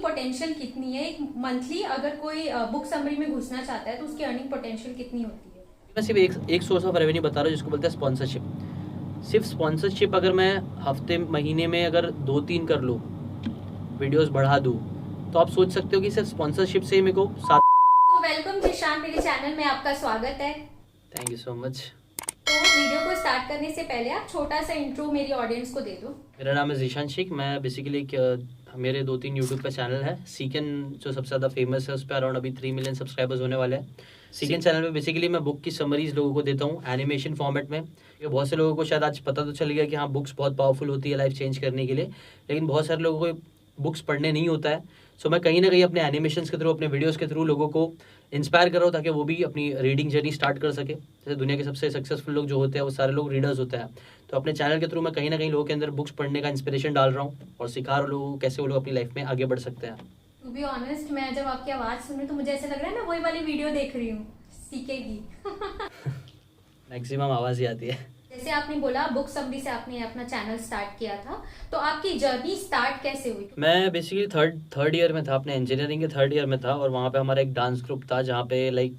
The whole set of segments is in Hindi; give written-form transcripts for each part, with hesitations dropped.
पोटेंशियल कितनी है एक मंथली, अगर कोई बुक समरी में घुसना चाहता है तो उसकी अर्निंग पोटेंशियल कितनी होती है? मैं सिर्फ एक सोर्स ऑफ रेवेन्यू बता रहा हूँ जिसको बोलते हैं स्पॉन्सरशिप। सिर्फ स्पॉन्सरशिप अगर मैं हफ्ते महीने में अगर 2-3 कर लूँ, वीडियोस बढ़ा दूँ, तो आप सोच सकते हो कि सिर्फ स्पॉन्सरशिप से ही मेरे को 7। तो वेलकम जिशान, मेरे चैनल में आपका स्वागत है। Thank you so much. तो वीडियो को स्टार्ट करने से पहले आप छोटा सा इंट्रो मेरी ऑडियंस को दे दो। मेरा नाम है जीशान शेख। मैं बेसिकली मेरे 2-3 यूट्यूब पे चैनल है। सीकन जो सबसे ज़्यादा फेमस है, उस पर अराउंड अभी 3 मिलियन सब्सक्राइबर्स होने वाले हैं। सीकन चैनल पे बेसिकली मैं बुक की समरीज लोगों को देता हूँ एनिमेशन फॉर्मेट में। ये बहुत से लोगों को शायद आज पता तो चल गया कि हाँ, बुक्स बहुत पावरफुल होती है लाइफ चेंज करने के लिए, लेकिन बहुत सारे लोगों को बुक्स पढ़ने नहीं होता है। सो मैं कहीं ना कहीं अपने एनिमेशंस के थ्रू, अपने वीडियोस के थ्रू लोगों को इंस्पायर कर रहा हूँ ताकि वो भी अपनी रीडिंग जर्नी स्टार्ट कर सके। जैसे दुनिया के सबसे सक्सेसफुल लोग जो होते हैं वो सारे लोग रीडर्स होते हैं। तो अपने चैनल के थ्रू मैं कहीं ना कहीं लोगों के अंदर बुक्स पढ़ने का इंस्पिरेशन डाल रहा हूँ और सिखा रहा हूँ लोगों को कैसे वो लोग अपनी लाइफ में आगे बढ़ सकते हैं। टू बी ऑनेस्ट, मैं जब आपकी आवाज़ सुन रही हूँ तो मुझे ऐसा लग रहा है मैं वही वाली वीडियो देख रही हूँ, सीखेगी। मैक्सिमम आवाज़ ही आती है। जैसे आपने बोला बुक समरी से आपने अपना चैनल स्टार्ट किया था, तो आपकी जर्नी स्टार्ट कैसे हुई? मैं बेसिकली थर्ड ईयर में था, अपने इंजीनियरिंग के थर्ड ईयर में था, और वहाँ पे हमारा एक डांस ग्रुप था जहाँ पे लाइक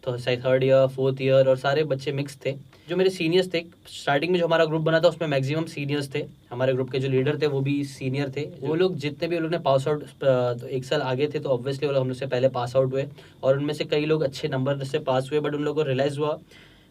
तो थर्ड ईयर, फोर्थ ईयर और सारे बच्चे मिक्स थे। जो मेरे सीनियर्स थे स्टार्टिंग में, जो हमारा ग्रुप बना था उसमें मैक्सिमम सीनियर्स थे। हमारे ग्रुप के जो लीडर थे वो भी सीनियर थे। वो लोग जितने भी लोग ने पास आउट, तो 1 साल आगे थे, तो ऑब्वियसली वो लोग हम लोग से पहले पास आउट हुए, और उनमें से कई लोग अच्छे नंबर से पास हुए। बट उन लोगों को रियलाइज़ हुआ,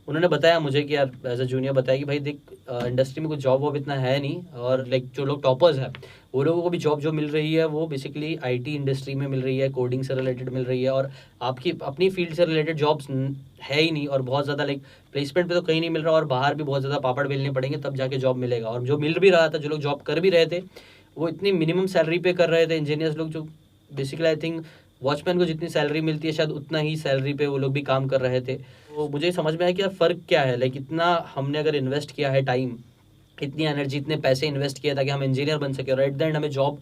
उन्होंने बताया मुझे कि यार एज अ जूनियर बताया कि भाई देख, इंडस्ट्री में कुछ जॉब वॉब इतना है नहीं, और लाइक जो लोग टॉपर्स हैं वो लोगों को भी जॉब जो मिल रही है वो बेसिकली आईटी इंडस्ट्री में मिल रही है, कोडिंग से रिलेटेड मिल रही है, और आपकी अपनी फील्ड से रिलेटेड जॉब्स है ही नहीं, और बहुत ज़्यादा लाइक प्लेसमेंट पे तो कहीं नहीं मिल रहा, और बाहर भी बहुत ज़्यादा पापड़ बेलने पड़ेंगे तब जाके जॉब मिलेगा। और जो मिल भी रहा था, जो लोग जॉब कर भी रहे थे, वो इतनी मिनिमम सैलरी पे कर रहे थे। इंजीनियर्स लोग जो बेसिकली आई थिंक वॉचमैन को जितनी सैलरी मिलती है शायद उतना ही सैलरी पे वो लोग भी काम कर रहे थे। तो मुझे समझ में आया कि यार फ़र्क क्या है। लाइक इतना हमने अगर इन्वेस्ट किया है टाइम, इतनी एनर्जी, इतने पैसे इन्वेस्ट किया ताकि हम इंजीनियर बन सके, और एट द एंड हमें जॉब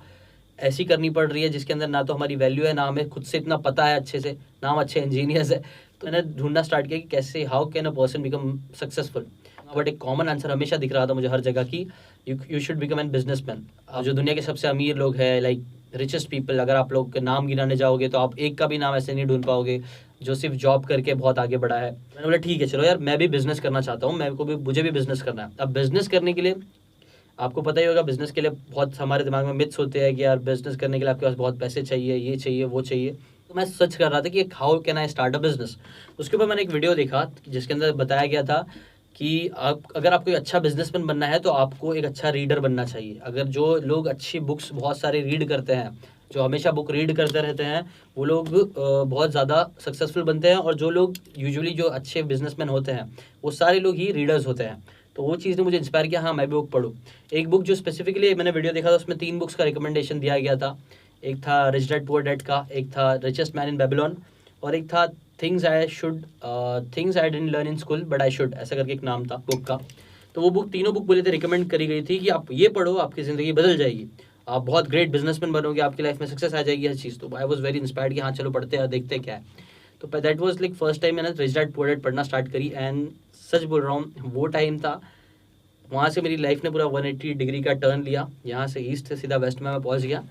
ऐसी करनी पड़ रही है जिसके अंदर ना तो हमारी वैल्यू है, ना हमें खुद से इतना पता है अच्छे से, ना हम अच्छे इंजीनियर्स है। तो मैंने ढूंढना स्टार्ट किया कि कैसे, how can a person become successful. But एक कॉमन आंसर हमेशा दिख रहा था मुझे हर जगह की, you should become an businessman. जो दुनिया के सबसे अमीर लोग हैं, लाइक रिचेस्ट पीपल, अगर आप लोग के नाम गिनाने जाओगे तो आप एक का भी नाम ऐसे नहीं ढूंढ पाओगे जो सिर्फ जॉब करके बहुत आगे बढ़ा है। मैंने बोला ठीक है, चलो यार मैं भी बिजनेस करना चाहता हूँ, मुझे भी बिजनेस करना है। अब बिजनेस करने के लिए आपको पता ही होगा, बिजनेस के लिए बहुत हमारे दिमाग में मिथ्स होते हैं कि यार बिजनेस करने के लिए आपके पास बहुत पैसे चाहिए, ये चाहिए, वो चाहिए। तो मैं सर्च कर रहा था कि how can I start a business. उसके ऊपर मैंने एक वीडियो देखा जिसके अंदर बताया गया था कि अगर आपको एक अच्छा बिजनेसमैन बनना है तो आपको एक अच्छा रीडर बनना चाहिए। अगर जो लोग अच्छी बुक्स बहुत सारे रीड करते हैं, जो हमेशा बुक रीड करते रहते हैं, वो लोग बहुत ज़्यादा सक्सेसफुल बनते हैं। और जो लोग यूजुअली जो अच्छे बिजनेसमैन होते हैं वो सारे लोग ही रीडर्स होते हैं। तो वो चीज़ ने मुझे इंस्पायर किया, हाँ मैं भी बुक पढ़ूँ। एक बुक जो स्पेसिफिकली मैंने वीडियो देखा था उसमें 3 बुक्स का रिकमेंडेशन दिया गया था। एक था रिच डैड पुअर डैड का, एक था रिचेस्ट मैन इन बेबीलोन, और एक था things I didn't learn in school but I should, ऐसा करके एक नाम था बुक का। तो वो बुक, तीनों बुक बोले थे, रिकमेंड करी गई थी कि आप ये पढ़ो, आपकी ज़िंदगी बदल जाएगी, आप बहुत ग्रेट बिजनेसमैन बनोगे, आपकी लाइफ में सक्सेस आ जाएगी हर चीज़। तो आई वॉज वेरी इंस्पायर्ड कि हाँ चलो पढ़ते हैं, देखते क्या है। तो that was like first time मैंने रिच डैड पुअर डैड पढ़ना स्टार्ट करी। एंड सच बोल रहा हूँ, वो टाइम था, वहाँ से मेरी लाइफ ने पूरा 180 डिग्री का टर्न लिया। यहाँ से ईस्ट से सीधा वेस्ट में मैं पहुँच गया,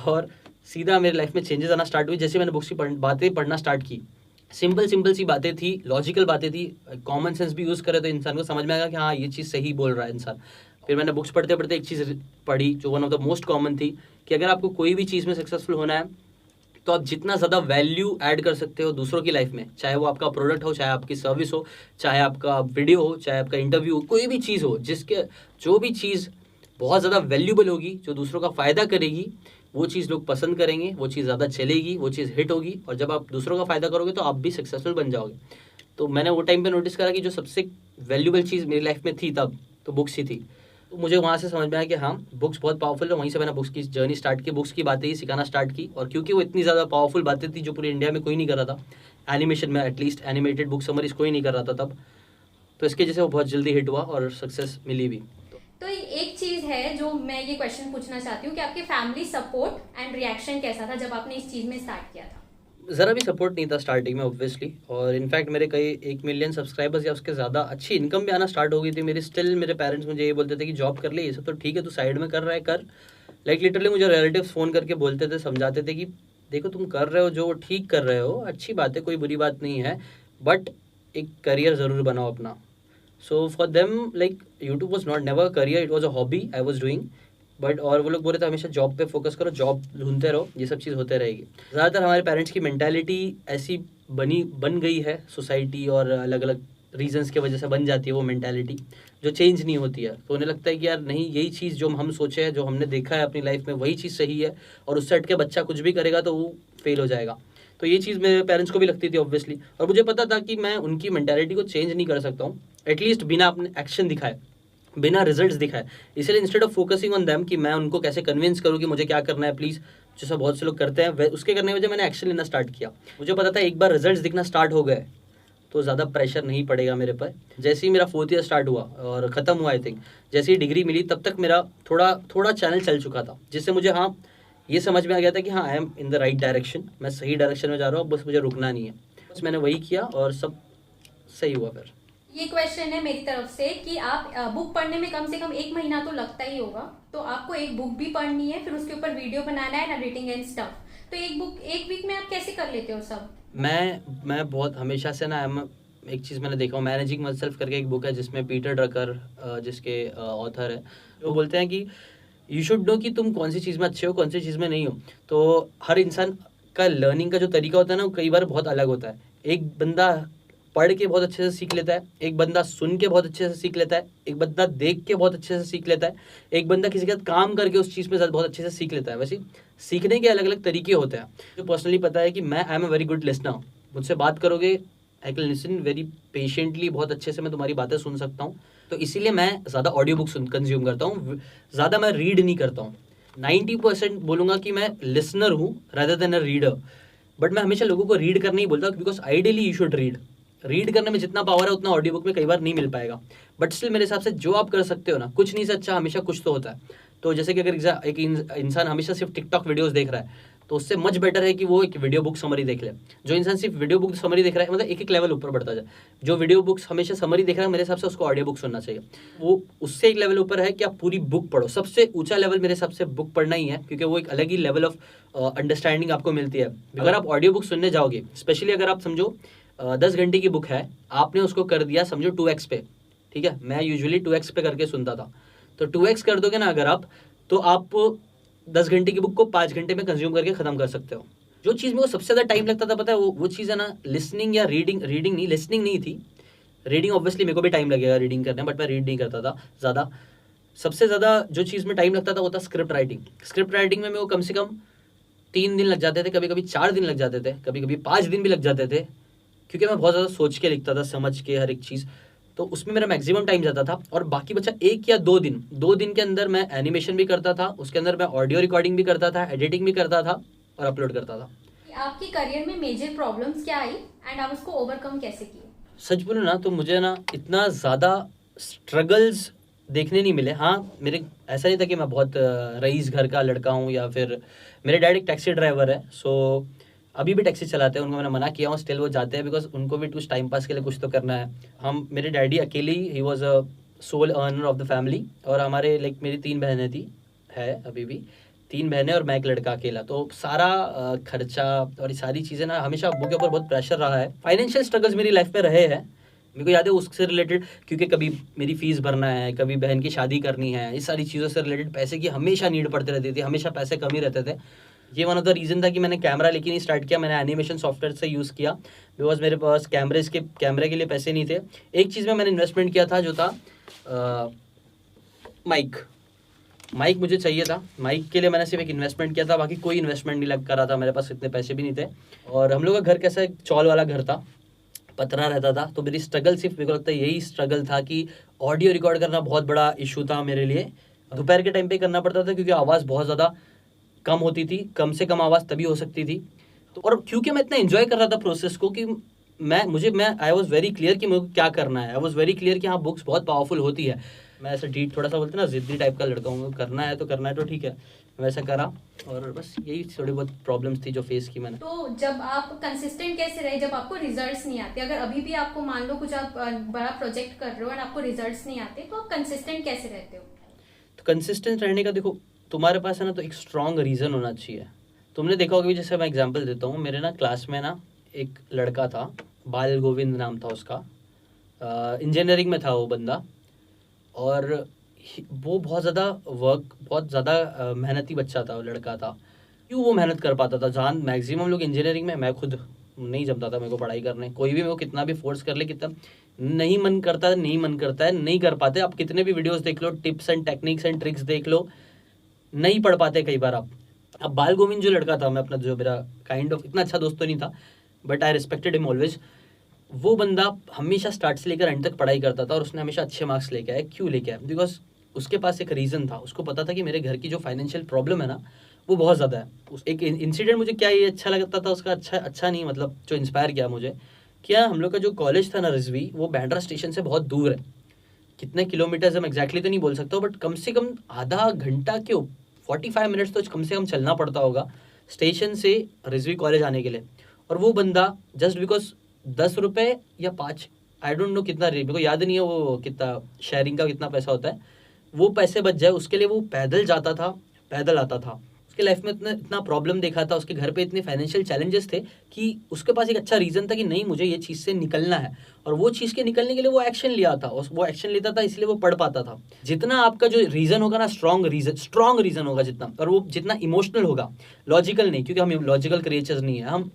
और सीधा मेरी लाइफ में चेंजेस आना स्टार्ट हुई जैसे मैंने बुक्स की बातें पढ़ना स्टार्ट की। सिंपल सी बातें थी, लॉजिकल बातें थी, कॉमन सेंस भी यूज़ करे तो इंसान को समझ में आएगा कि हाँ ये चीज़ सही बोल रहा है इंसान। फिर मैंने बुक्स पढ़ते पढ़ते एक चीज़ पढ़ी जो one of the most common थी, कि अगर आपको कोई भी चीज़ में सक्सेसफुल होना है तो आप जितना ज़्यादा वैल्यू ऐड कर सकते हो दूसरों की लाइफ में, चाहे वो आपका प्रोडक्ट हो, चाहे आपकी सर्विस हो, चाहे आपका वीडियो हो, चाहे आपका इंटरव्यू हो, कोई भी चीज़ हो, जो भी चीज़ बहुत ज़्यादा वैल्यूबल होगी, जो दूसरों का फ़ायदा करेगी, वो चीज़ लोग पसंद करेंगे, वो चीज़ ज़्यादा चलेगी, वो चीज़ हिट होगी, और जब आप दूसरों का फ़ायदा करोगे तो आप भी सक्सेसफुल बन जाओगे। तो मैंने वो टाइम पे नोटिस करा कि जो सबसे वैल्यूबल चीज़ मेरी लाइफ में थी तब, तो बुक्स ही थी। तो मुझे वहाँ से समझ में आया कि हाँ बुक्स बहुत पावरफुल है। वहीं से मैंने बुक्स की जर्नी स्टार्ट की, बुक्स की बातें ही सिखाना स्टार्ट की। और क्योंकि वो इतनी ज़्यादा पावरफुल बातें थी जो पूरी इंडिया में कोई नहीं कर रहा था, एनिमेशन में एटलीस्ट एनिमेटेड बुक समरीज कोई नहीं कर रहा था तब, तो इसके जैसे वो बहुत जल्दी हिट हुआ और सक्सेस मिली भी। तो एक चीज है जो मैं ये क्वेश्चन पूछना चाहती हूँ कि आपके फैमिली सपोर्ट एंड रिएक्शन कैसा था जब आपने इस चीज में स्टार्ट किया था? ज़रा भी सपोर्ट नहीं था स्टार्टिंग में ऑब्वियसली, और इनफैक्ट मेरे कई 1 मिलियन सब्सक्राइबर्स या उसके ज़्यादा अच्छी इनकम भी आना स्टार्ट हो गई थी मेरी। स्टिल मेरे पेरेंट्स मुझे ये बोलते थे कि जॉब कर ले, ये सब तो ठीक है, तू साइड में कर रहा है कर, लाइक लिटरली मुझे रिलेटिव्स फ़ोन करके बोलते थे, समझाते थे कि देखो तुम कर रहे हो जो ठीक कर रहे हो, अच्छी बात है, कोई बुरी बात नहीं है, बट एक करियर ज़रूर बनाओ अपना। So for them like YouTube was not never career, it was a hobby I was doing. But और वो लोग बोल रहे थे हमेशा जॉब पे फोकस करो, जॉब ढूंढते रहो, ये सब चीज़ होते रहेगी। ज़्यादातर हमारे पेरेंट्स की मेंटालिटी ऐसी बन गई है, सोसाइटी और अलग अलग रीजंस की वजह से बन जाती है वो मेंटालिटी, जो चेंज नहीं होती है। तो उन्हें लगता है कि यार नहीं, यही चीज़ जो हम सोचे हैं, जो हमने देखा है अपनी लाइफ में, वही चीज़ सही है, और उससे हट के बच्चा कुछ भी करेगा तो वो फेल हो जाएगा। तो ये चीज़ मेरे पेरेंट्स को भी लगती थी ऑब्वियसली, और मुझे पता था कि मैं उनकी मेंटालिटी को चेंज नहीं कर सकता हूँ, एटलीस्ट बिना अपने एक्शन दिखाए, बिना रिजल्ट्स दिखाए। इसलिए instead of focusing on them कि मैं उनको कैसे कन्विंस करूँ कि मुझे क्या करना है प्लीज़, जो सब बहुत से लोग करते हैं, उसके करने की वजह मैंने एक्शन लेना स्टार्ट किया। मुझे पता था एक बार रिजल्ट्स दिखना स्टार्ट हो गए तो ज़्यादा प्रेशर नहीं पड़ेगा मेरे पर। जैसे ही मेरा 4th ईयर स्टार्ट हुआ और ख़त्म हुआ, आई थिंक जैसे ही डिग्री मिली, तब तक मेरा थोड़ा चैनल चल चुका था, जिससे मुझे ये समझ में आ गया था कि हाँ, I am in the right direction, मैं सही डायरेक्शन में जा रहा हूँ, बस मुझे रुकना नहीं है। बस मैंने वही किया और सब सही हुआ। फिर ये क्वेश्चन है मेरी तरफ से कि आप बुक पढ़ने में कम से कम 1 महीना तो लगता ही होगा, तो आपको एक बुक भी पढ़नी है, फिर उसके ऊपर वीडियो बनाना है, एडिटिंग एंड स्टफ, तो एक वीक में आप कैसे कर लेते हो सब? मैं बहुत हमेशा से ना, एक चीज़ मैंने देखा हूँ, मैनेजिंग माई सेल्फ करके एक बुक है जिसमें पीटर ड्रकर जिसके ऑथर है, वो बोलते हैं कि यू शुड नो कि तुम कौन सी चीज़ में अच्छे हो, कौन सी चीज़ में नहीं हो। तो हर इंसान का लर्निंग का जो तरीका होता है ना, वो कई बार बहुत अलग होता है। एक बंदा पढ़ के बहुत अच्छे से सीख लेता है, एक बंदा सुन के बहुत अच्छे से सीख लेता है, एक बंदा देख के बहुत अच्छे से सीख लेता है, एक बंदा किसी के साथ काम करके उस चीज़ में बहुत अच्छे से सीख लेता है। वैसे सीखने के अलग अलग तरीके होते हैं। जो पर्सनली पता है कि मैं I am a very good listener, मुझसे बात करोगे I can listen very patiently, बहुत अच्छे से मैं तुम्हारी बातें सुन सकता हूँ। तो इसीलिए मैं ज़्यादा ऑडियो बुक कंज्यूम करता हूँ, ज़्यादा मैं रीड नहीं करता हूँ। 90% बोलूँगा कि मैं लिसनर हूँ rather than a reader. But मैं हमेशा लोगों को रीड करने ही बोलता हूँ, because ideally you should read करने में जितना पावर है उतना ऑडियो बुक में कई बार नहीं मिल पाएगा। बट स्टिल मेरे हिसाब से जो आप कर सकते हो ना, कुछ नहीं से अच्छा हमेशा कुछ तो होता है। तो जैसे कि अगर एक इंसान हमेशा सिर्फ टिकटॉक वीडियोस देख रहा है, तो उससे मच बेटर है कि वो एक वीडियो बुक समरी देख ले। जो इंसान सिर्फ वीडियो बुक समरी देख रहा है, मतलब एक लेवल ऊपर बढ़ता जाए। जो वीडियो बुक्स हमेशा समरी देख रहा है, मेरे हिसाब से उसको ऑडियो बुक सुनना चाहिए। वो उससे एक लेवल ऊपर है कि आप पूरी बुक पढ़ो। सबसे ऊंचा लेवल मेरे हिसाब से बुक पढ़ना ही है, क्योंकि वो एक अलग ही लेवल ऑफ अंडरस्टैंडिंग आपको मिलती है। अगर आप ऑडियो बुक सुनने जाओगे, स्पेशली अगर आप समझो 10 घंटे की बुक है, आपने उसको कर दिया समझो 2x पे, ठीक है, मैं यूजुअली 2x पे करके सुनता था, तो 2x कर दोगे ना अगर आप, तो आप 10 घंटे की बुक को 5 घंटे में कंज्यूम करके ख़त्म कर सकते हो। जो चीज़ में वो सबसे ज़्यादा टाइम लगता था पता है, वो चीज़ है ना, लिसनिंग या रीडिंग नहीं, लिसनिंग नहीं थी। रीडिंग ऑब्वियसली मेरे को भी टाइम लगेगा रीडिंग करने, बट मैं रीड नहीं करता था ज़्यादा। सबसे ज़्यादा जो चीज़ में टाइम लगता था वो था स्क्रिप्ट राइटिंग। स्क्रिप्ट राइटिंग में मेरे को कम से कम 3 दिन लग जाते थे, कभी कभी 4 दिन लग जाते थे, कभी कभी 5 दिन भी लग जाते थे, क्योंकि मैं बहुत ज़्यादा सोच के लिखता था, समझ के हर एक चीज़। तो उसमें मेरा मैक्सिमम टाइम जाता था। और बाकी बचा 1 या 2 दिन के अंदर मैं एनिमेशन भी करता था, उसके अंदर मैं ऑडियो रिकॉर्डिंग भी करता था, एडिटिंग भी करता था और अपलोड करता था। आपकी करियर में मेजर प्रॉब्लम्स क्या आई एंड आप उसको ओवरकम कैसे किए? सच बोलूं ना तो मुझे ना इतना ज़्यादा स्ट्रगल्स देखने नहीं मिले। हाँ, मेरे ऐसा नहीं था कि मैं बहुत रईस घर का लड़का हूँ, या फिर मेरे डैड एक टैक्सी ड्राइवर है, सो अभी भी टैक्सी चलाते हैं। उनको मैंने मना किया हूँ, स्टिल वो जाते हैं, बिकॉज उनको भी कुछ टाइम पास के लिए कुछ तो करना है। मेरे डैडी अकेले he was a soul earner of the family, और हमारे लाइक मेरी 3 बहनें थी, है अभी भी 3 बहनें और मैं एक लड़का अकेला। तो सारा खर्चा और ये सारी चीज़ें ना, हमेशा अब्बू के ऊपर बहुत प्रेशर रहा है। फाइनेंशियल स्ट्रगल्स मेरी लाइफ में रहे हैं, मेरे को याद है उससे रिलेटेड, क्योंकि कभी मेरी फीस भरना है, कभी बहन की शादी करनी है, इस सारी चीज़ों से रिलेटेड पैसे की हमेशा नीड पड़ती रहती थी, हमेशा पैसे कम ही रहते थे। ये वन ऑफ द रीज़न था कि मैंने कैमरा लेके नहीं स्टार्ट किया, मैंने एनिमेशन सॉफ्टवेयर से यूज़ किया, बिकॉज मेरे पास कैमरे के लिए पैसे नहीं थे। एक चीज़ में मैंने इन्वेस्टमेंट किया था, जो था माइक मुझे चाहिए था। माइक के लिए मैंने सिर्फ एक इन्वेस्टमेंट किया था, बाकी कोई इन्वेस्टमेंट नहीं लग कर रहा था, मेरे पास इतने पैसे भी नहीं थे। और हम लोग का घर कैसा, एक चौल वाला घर था, पतरा रहता था। तो मेरी स्ट्रगल सिर्फ, मेरे को लगता है यही स्ट्रगल था कि ऑडियो रिकॉर्ड करना बहुत बड़ा इशू था मेरे लिए। दोपहर के टाइम पे करना पड़ता था, क्योंकि आवाज़ बहुत ज़्यादा कम होती थी, कम से कम आवाज़ तभी हो सकती थी। तो और क्योंकि मैं इतना एंजॉय कर रहा था प्रोसेस को, कि मैं आई वॉज वेरी क्लियर कि मुझे क्या करना है। आई वॉज वेरी क्लियर कि हाँ, बुक्स बहुत पावरफुल होती है। मैं ऐसा थोड़ा सा बोलते ना, जिद्दी टाइप का लड़का हूँ, करना है तो ठीक है, वैसा करा। और बस यही थोड़ी बहुत प्रॉब्लम्स थी जो फेस की मैंने। तो जब आप कंसिस्टेंट कैसे रहे जब आपको रिजल्ट्स नहीं आते? अगर अभी भी आपको मान लो कुछ आप बड़ा प्रोजेक्ट कर रहे हो एंड आपको रिजल्ट्स नहीं आते, तो आप कंसिस्टेंट कैसे रहते हो? तो कंसिस्टेंट रहने का देखो, तुम्हारे पास है ना तो एक स्ट्रॉन्ग रीज़न होना चाहिए। तुमने देखा होगा, जैसे मैं एग्जांपल देता हूँ, मेरे ना क्लास में ना एक लड़का था, बाल गोविंद नाम था उसका, इंजीनियरिंग में था वो बंदा, और वो बहुत ज़्यादा मेहनती बच्चा था, वो लड़का था। क्यों वो मेहनत कर पाता था? जहाँ मैक्सिमम लोग इंजीनियरिंग में, मैं खुद नहीं जमता था मेरे को पढ़ाई करने, कोई भी मेरे को कितना भी फोर्स कर ले, कितना नहीं मन करता है, नहीं कर पाते। आप कितने भी वीडियोस देख लो, tips and techniques and tricks देख लो, नहीं पढ़ पाते कई बार आप। अब बाल गोविंद जो लड़का था, मैं अपना जो मेरा काइंड ऑफ इतना अच्छा दोस्त तो नहीं था, but I respected him always. वो बंदा हमेशा स्टार्ट से लेकर एंड तक पढ़ाई करता था और उसने हमेशा अच्छे मार्क्स लेके आया। क्यों लेके आया? बिकॉज उसके पास एक रीज़न था, उसको पता था कि मेरे घर की जो फाइनेंशियल प्रॉब्लम है ना वो बहुत ज़्यादा है। उस एक इंसिडेंट मुझे क्या ये अच्छा लगता था उसका, अच्छा नहीं मतलब जो इंस्पायर किया मुझे, क्या हम लोग का जो कॉलेज था ना रिजवी, वो बैंड्रा स्टेशन से बहुत दूर है। कितने किलोमीटर्स हम एग्जैक्टली तो नहीं बोल सकता, बट कम से कम आधा घंटा, क्यों 45 मिनट्स तो कम से कम चलना पड़ता होगा स्टेशन से रिजवी कॉलेज आने के लिए। और वो बंदा जस्ट बिकॉज 10 रुपये या 5, आई डोंट नो कितना रेट, मेरे को याद नहीं है वो कितना शेयरिंग का कितना पैसा होता है, वो पैसे बच जाए उसके लिए वो पैदल जाता था, पैदल आता था। उसके लाइफ में इतना प्रॉब्लम देखा था, उसके घर पे इतने फाइनेंशियल चैलेंजेस थे कि उसके पास एक अच्छा रीज़न था कि नहीं मुझे ये चीज़ से निकलना है, और वो चीज़ के निकलने के लिए वो एक्शन लिया था, और वो एक्शन लेता था इसलिए वो पढ़ पाता था। जितना आपका जो रीज़न होगा ना, स्ट्रॉन्ग रीज़न होगा जितना, और वो जितना इमोशनल होगा, लॉजिकल नहीं, क्योंकि हम लॉजिकल क्रिएचर्स नहीं है, हम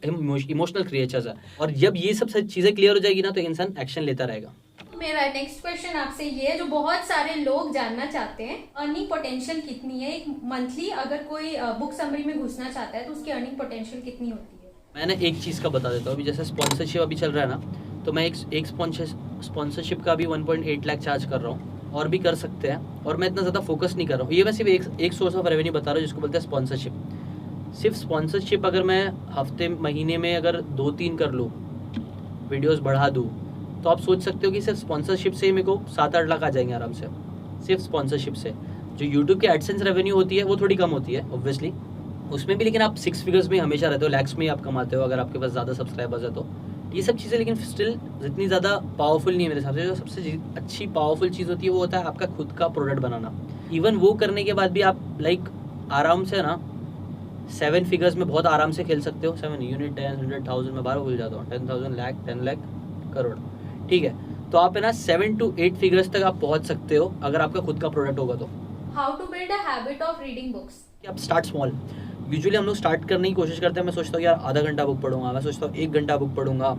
इमोशनल क्रिएचर्स है। और जब ये सब चीज़ें क्लियर हो जाएगी ना तो इंसान एक्शन लेता रहेगा। मेरा नेक्स्ट क्वेश्चन आपसे ये है, जो बहुत सारे लोग जानना चाहते हैं, अर्निंग पोटेंशियल कितनी है एक मंथली, अगर कोई बुक समरी में घुसना चाहता है तो उसकी अर्निंग पोटेंशियल कितनी होती है? मैंने एक चीज़ का बता देता हूँ, अभी जैसे स्पॉन्सरशिप अभी चल रहा है ना, तो मैं एक स्पॉन्सरशिप का भी 1.8 लाख चार्ज कर रहा हूँ, और भी कर सकते हैं, और मैं इतना ज़्यादा फोकस नहीं कर रहा हूँ। ये मैं सिर्फ एक सोर्स ऑफ रेवेन्यू बता रहा हूँ जिसको बोलते हैं स्पॉन्सरशिप। सिर्फ स्पॉन्सरशिप अगर मैं हफ्ते महीने में अगर 2-3 कर लूँ, वीडियोस बढ़ा दूँ, तो आप सोच सकते हो कि सिर्फ स्पॉन्सरशिप से ही मेरे को 7-8 लाख आ जाएंगे आराम से, सिर्फ स्पॉन्सरशिप से। जो यूट्यूब की एडसेंस रेवेन्यू होती है वो थोड़ी कम होती है ऑब्वियसली, उसमें भी लेकिन आप 6 फिगर्स में हमेशा रहते हो, लैक्स में ही आप कमाते हो अगर आपके पास ज़्यादा सब्सक्राइबर्स है तो। ये सब चीज़ें लेकिन स्टिल इतनी ज़्यादा पावरफुल नहीं है मेरे हिसाब से। जो सबसे अच्छी पावरफुल चीज़ होती है वो होता है आपका खुद का प्रोडक्ट बनाना। इवन वो करने के बाद भी आप लाइक आराम से ना 7 फिगर्स में बहुत आराम से खेल सकते हो। 7 यूनिट 10 100,000 में 12 भूल जाता हूँ, 10,000 लाख 10 लाख करोड़, ठीक है। तो आप है ना 7 to 8 फिगर्स तक आप पहुंच सकते हो अगर आपका खुद का प्रोडक्ट होगा तो। How to build a habit of reading books? आप स्टार्ट स्मॉल। यूजुअली हम लोग स्टार्ट करने की कोशिश करते हैं, मैं सोचता हूँ यार आधा घंटा बुक पढ़ूंगा, मैं सोचता हूँ 1 घंटा बुक पढ़ूंगा,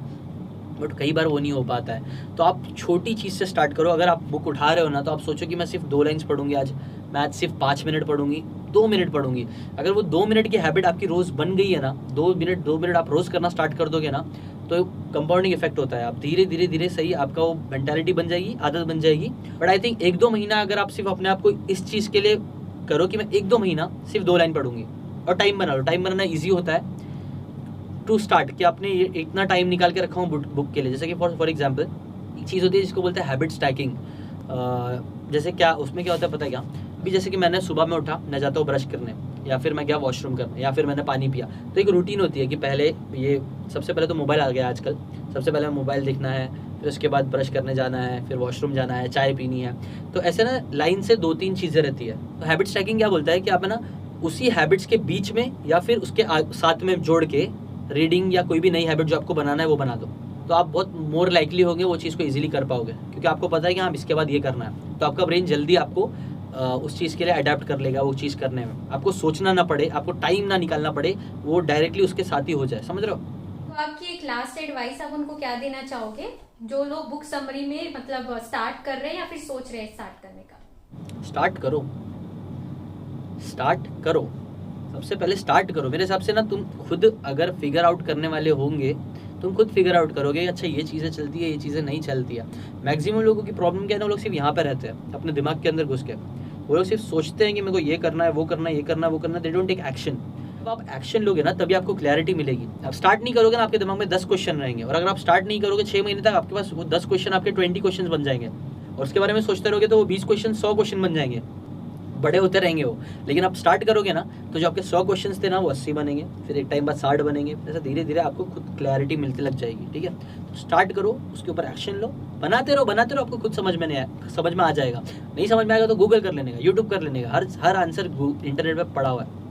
बट कई बार वो नहीं हो पाता है। तो आप छोटी चीज़ से स्टार्ट करो। अगर आप बुक उठा रहे हो ना तो आप सोचो कि मैं सिर्फ 2 लाइन्स पढ़ूंगी आज, मैं आज सिर्फ 5 मिनट पढ़ूंगी, 2 मिनट पढ़ूंगी। अगर वो 2 मिनट की हैबिट आपकी रोज़ बन गई है ना, 2 मिनट आप रोज़ करना स्टार्ट कर दोगे ना, तो कंपाउंडिंग इफेक्ट होता है। आप धीरे धीरे सही आपका वो मेंटालिटी बन जाएगी, आदत बन जाएगी। बट आई थिंक 1-2 महीना अगर आप सिर्फ अपने आप को इस चीज़ के लिए करो कि मैं 1-2 महीना सिर्फ 2 लाइन पढ़ूंगी, और टाइम बना लो। टाइम बनाना ईजी होता है टू स्टार्ट, कि आपने ये इतना टाइम निकाल के रखा हूँ बुक के लिए। जैसे कि फॉर एग्जाम्पल एक चीज़ होती है जिसको बोलते हैं हैबिट स्टैकिंग। जैसे क्या उसमें क्या होता है पता है क्या? अभी जैसे कि मैंने सुबह में उठा, मैं जाता हूँ ब्रश करने, या फिर मैं गया वॉशरूम करने, या फिर मैंने पानी पिया, तो एक रूटीन होती है कि पहले ये सबसे पहले तो मोबाइल आ गया आजकल, सबसे पहले मोबाइल देखना है, फिर उसके बाद ब्रश करने जाना है, फिर वॉशरूम जाना है, चाय पीनी है। तो ऐसे ना लाइन से 2-3 चीज़ें रहती है। तो हैबिट स्टैकिंग क्या बोलता है कि आप है ना उसी हैबिट्स के बीच में या फिर उसके साथ में जोड़ के रीडिंग या कोई भी नई हैबिट जो आपको बनाना है वो बना दो, तो आप बहुत मोर लाइकली होंगे वो चीज़ को इजीली कर पाओगे, क्योंकि आपको पता है कि हाँ इसके बाद ये करना है। तो आपका ब्रेन जल्दी आपको उस चीज़ के लिए अडेप्ट कर लेगा, वो चीज़ करने में आपको सोचना ना पड़े, आपको टाइम ना निकालना पड़े, वो डायरेक्टली उसके साथ ही हो जाए। समझ रहे हो? तो आपकी एक लास्ट एडवाइस आप उनको क्या देना चाहोगे जो लोग बुक समरी में मतलब स्टार्ट कर रहे हैं या फिर सोच रहे हैं स्टार्ट करने का? स्टार्ट करो, सबसे पहले स्टार्ट करो। मेरे हिसाब से ना तुम खुद अगर फिगर आउट करने वाले होंगे, तुम खुद फिगर आउट करोगे अच्छा ये चीज़ें चलती है, ये चीज़ें नहीं चलती है। मैक्सिमम लोगों की प्रॉब्लम क्या है ना, वो लोग सिर्फ यहाँ पे रहते हैं अपने दिमाग के अंदर घुस के, वो लोग सिर्फ सोचते हैं कि मेरे को ये करना है, वो करना है, ये करना है, वो करना है, दे डोंट टेक एक्शन। जब आप एक्शन लोगे ना तभी आपको क्लैरिटी मिलेगी। आप स्टार्ट नहीं करोगे ना, आपके दिमाग में 10 क्वेश्चन रहेंगे, और अगर आप स्टार्ट नहीं करोगे 6 महीने तक आपके पास वो 10 क्वेश्चन आपके 20 क्वेश्चन बन जाएंगे, और उसके बारे में सोचते रहोगे तो वो 20 क्वेश्चन 100 क्वेश्चन बन जाएंगे। बड़े होते रहेंगे वो, लेकिन आप स्टार्ट करोगे ना तो जो आपके 100 क्वेश्चंस थे ना वो 80 बनेंगे, फिर एक टाइम बाद 60 बनेंगे, ऐसा धीरे धीरे आपको खुद क्लैरिटी मिलती लग जाएगी। ठीक है, तो स्टार्ट करो, उसके ऊपर एक्शन लो, बनाते रहो, आपको खुद समझ में आ जाएगा। नहीं समझ में आएगा तो गूगल कर लेने का, यूट्यूब कर लेने का, हर आंसर इंटरनेट पर पड़ा हुआ है।